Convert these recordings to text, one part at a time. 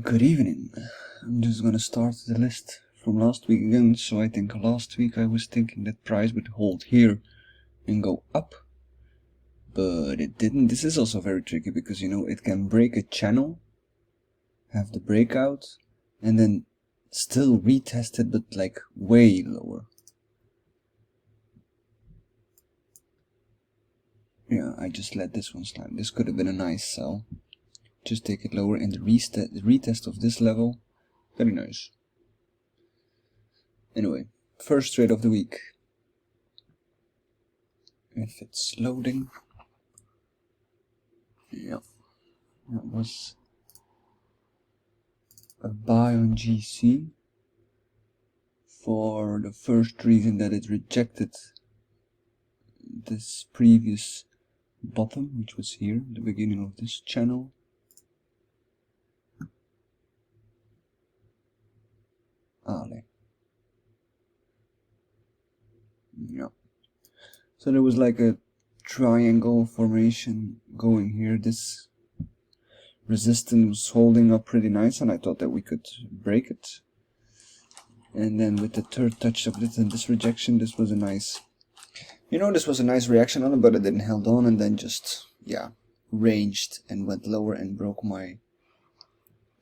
Good evening. I'm just gonna start the list from last week again. So I think last week I was thinking that price would hold here and go up, but it didn't. This is also very tricky because it can break a channel, have the breakout, and then still retest it, but like way lower. Yeah, I just let this one slide. This could have been a nice sell. Just take it lower, and the retest of this level, very nice. Anyway, first trade of the week. If it's loading. Yeah, that was a buy on GC for the first reason that it rejected this previous bottom, which was here, the beginning of this channel. Yeah. So there was like a triangle formation going here. This resistance was holding up pretty nice, and I thought that we could break it. And then with the third touch of this and this rejection, this was a nice, this was a nice reaction on it, but it didn't held on, and then just, yeah, ranged and went lower and broke my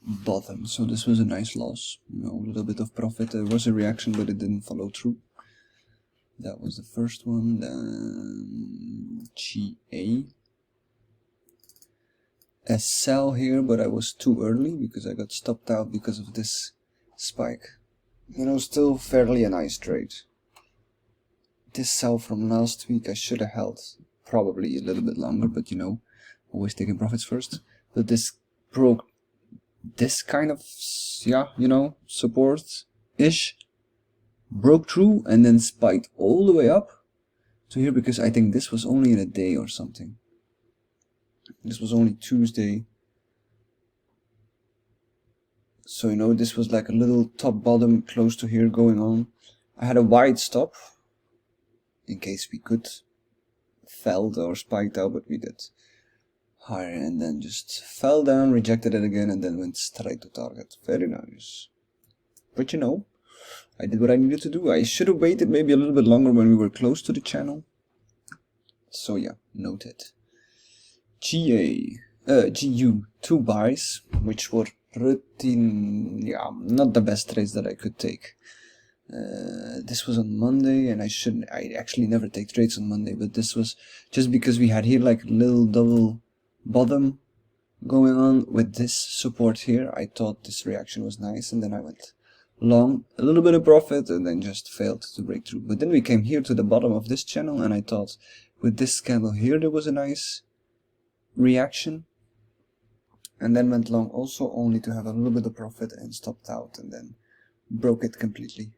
bottom. So this was a nice loss, a little bit of profit. There was a reaction, but it didn't follow through. That was the first one. Then GA. A sell here, but I was too early because I got stopped out because of this spike. Still fairly a nice trade. This sell from last week I should have held probably a little bit longer, but always taking profits first. But this broke this kind of, support-ish, broke through and then spiked all the way up to here, because I think this was only in a day or something. This was only Tuesday. So this was like a little top bottom close to here going on. I had a wide stop in case we could fell or spiked out, but we did higher, and then just fell down, rejected it again, and then went straight to target. Very nice. But I did what I needed to do. I should have waited maybe a little bit longer when we were close to the channel. So yeah, noted. GU, 2 buys, which were pretty, not the best trades that I could take. This was on Monday, and I actually never take trades on Monday, but this was just because we had here like a little double bottom going on with this support here. I thought this reaction was nice, and then I went long, a little bit of profit, and then just failed to break through. But then we came here to the bottom of this channel, and I thought with this candle here there was a nice reaction, and then went long also, only to have a little bit of profit and stopped out and then broke it completely.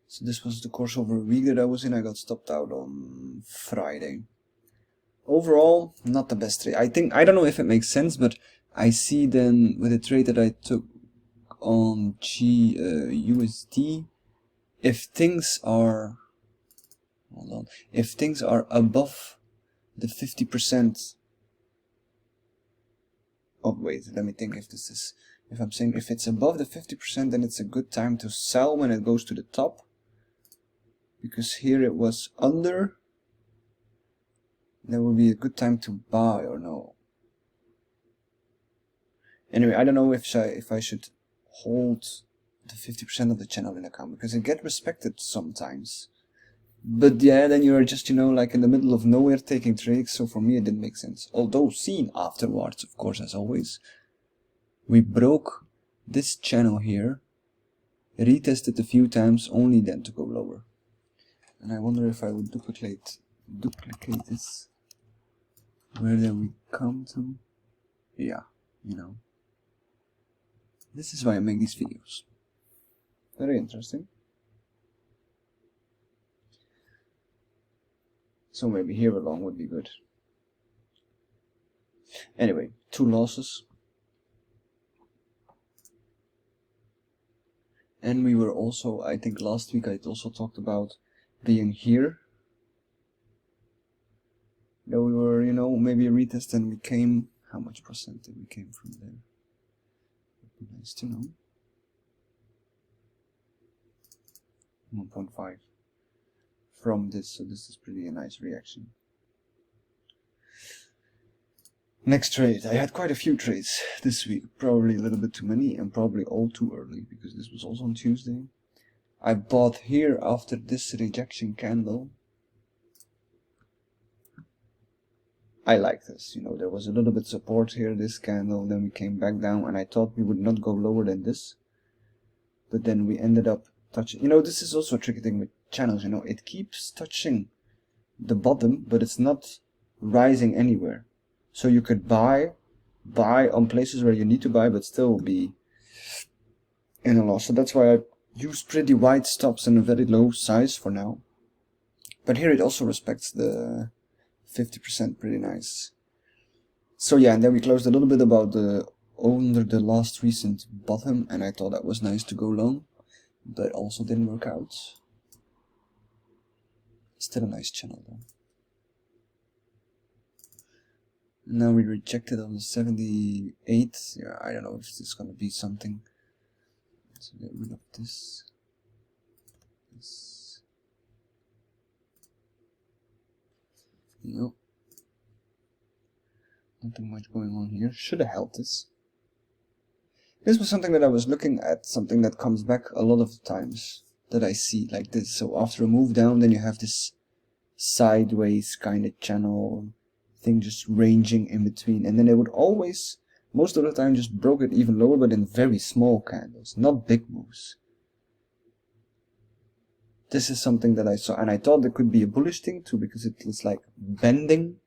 So this was the course over a week that I was in. I got stopped out on Friday. Overall, not the best trade. I don't know if it makes sense, but I see then with the trade that I took on USD, if things are, if things are above the 50%, oh wait, let me think if I'm saying if it's above the 50%, then it's a good time to sell when it goes to the top, because here it was under. That would be a good time to buy, or no? Anyway, I don't know if I should hold the 50% of the channel in account, because it gets respected sometimes. But yeah, then you're just, like in the middle of nowhere taking trades, so for me it didn't make sense. Although seen afterwards, of course, as always, we broke this channel here, retested a few times, only then to go lower. And I wonder if I would duplicate this. Where did we come to? Yeah, this is why I make these videos. Very interesting. So maybe here along would be good. Anyway, 2 losses. And we were also, I think last week I also talked about being here. That we were, maybe a retest, and we came, how much percent did we came from there? Nice to know. 1.5 from this, so this is pretty a nice reaction. Next trade. I had quite a few trades this week, probably a little bit too many and probably all too early because this was also on Tuesday. I bought here after this rejection candle. I like this, you know, there was a little bit support here, this candle, then we came back down and I thought we would not go lower than this. But then we ended up touching, you know, this is also a tricky thing with channels, you know, it keeps touching the bottom, but it's not rising anywhere. So you could buy on places where you need to buy, but still be in a loss. So that's why I use pretty wide stops and a very low size for now. But here it also respects the 50%, pretty nice. So yeah, and then we closed a little bit about the under the last recent bottom, and I thought that was nice to go long, but also didn't work out. Still a nice channel though. Now we rejected on the 78. Yeah, I don't know if this is gonna be something. Let's get rid of this. No. Nothing much going on here. Should have held this. This was something that I was looking at, something that comes back a lot of times that I see like this. So after a move down, then you have this sideways kind of channel thing just ranging in between, and then it would always, most of the time, just broke it even lower, but in very small candles, not big moves. This is something that I saw, and I thought it could be a bullish thing too, because it was like bending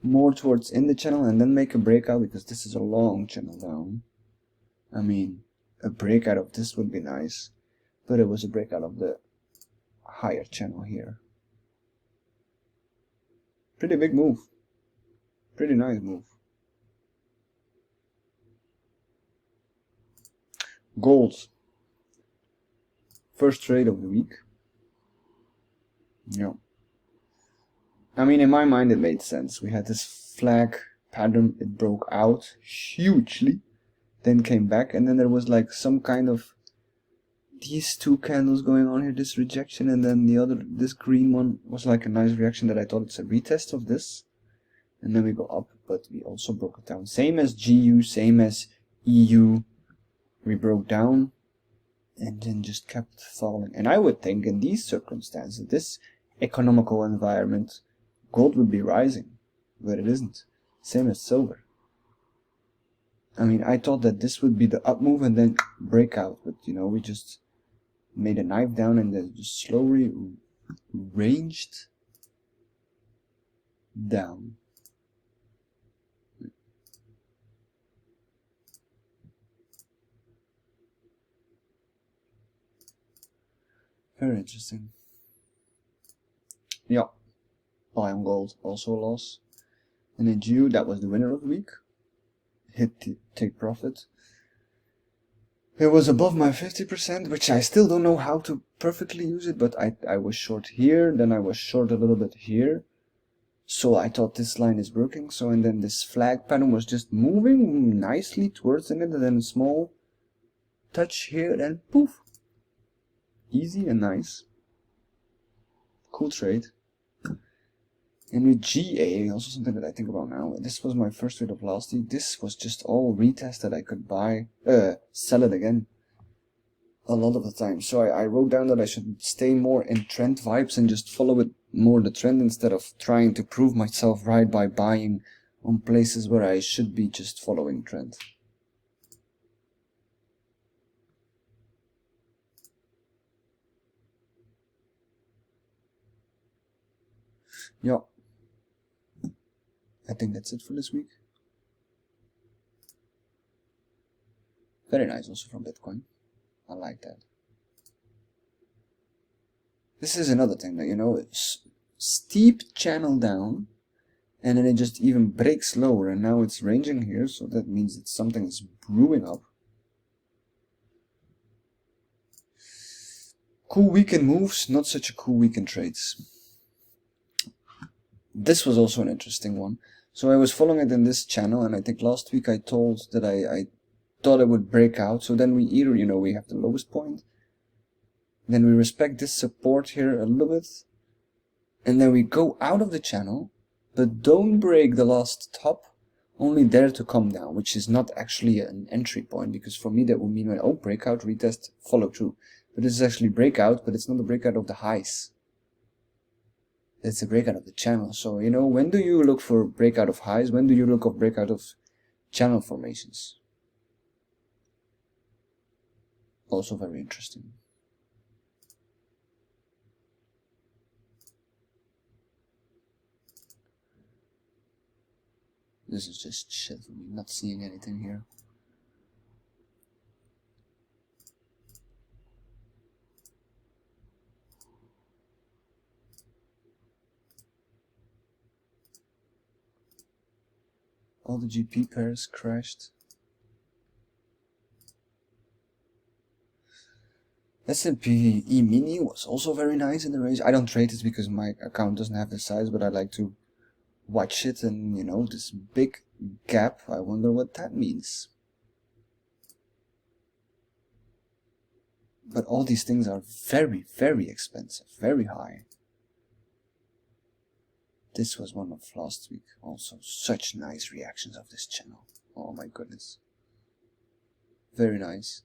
more towards in the channel and then make a breakout, because this is a long channel down. I mean, a breakout of this would be nice, but it was a breakout of the higher channel here. Pretty big move. Pretty nice move. Gold. First trade of the week. Yeah. I mean, in my mind it made sense. We had this flag pattern, it broke out hugely, then came back, and then there was like some kind of these two candles going on here, this rejection, and then the other, this green one was like a nice reaction that I thought it's a retest of this. And then we go up, but we also broke it down. Same as GU, same as EU. We broke down and then just kept falling. And I would think in these circumstances, this economical environment, gold would be rising, but it isn't. Same as silver. I mean, I thought that this would be the up move and then breakout, but you know, we just made a knife down and then just slowly ranged down. Very interesting. Yeah. Buy on gold, also a loss. And then GU, that was the winner of the week. Hit the take profit. It was above my 50%, which I still don't know how to perfectly use it, but I was short here, then I was short a little bit here. So I thought this line is working, so and then this flag pattern was just moving nicely towards the end, and then a small touch here, and poof. Easy and nice. Cool trade. And with GA, also something that I think about now, this was my first trade of last week. This was just all retest that I could buy, sell it again a lot of the time. So I wrote down that I should stay more in trend vibes and just follow it more the trend instead of trying to prove myself right by buying on places where I should be just following trend. Yeah. I think that's it for this week. Very nice also from Bitcoin. I like that. This is another thing that, you know, it's steep channel down and then it just even breaks lower, and now it's ranging here, so that means that something is brewing up. Cool weekend moves, not such a cool weekend trades. This was also an interesting one. So I was following it in this channel, and I think last week I told that I thought it would break out. So then we either, you know, we have the lowest point, then we respect this support here a little bit, and then we go out of the channel, but don't break the last top, only there to come down, which is not actually an entry point, because for me that would mean, oh, breakout, retest, follow through. But this is actually breakout, but it's not a breakout of the highs. It's a breakout of the channel. So, you know, when do you look for breakout of highs? When do you look for breakout of channel formations? Also very interesting. This is just shit for me, not seeing anything here. All the GP pairs crashed. S&P E-mini was also very nice in the range. I don't trade it because my account doesn't have the size, but I like to watch it, and you know, this big gap, I wonder what that means. But all these things are very, very expensive, very high. This was one of last week. Also, such nice reactions of this channel. Oh my goodness. Very nice.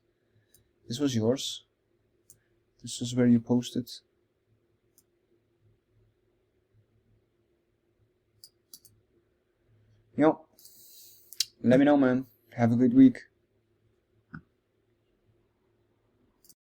This was yours. This was where you posted. Yo. Let me know, man. Have a good week.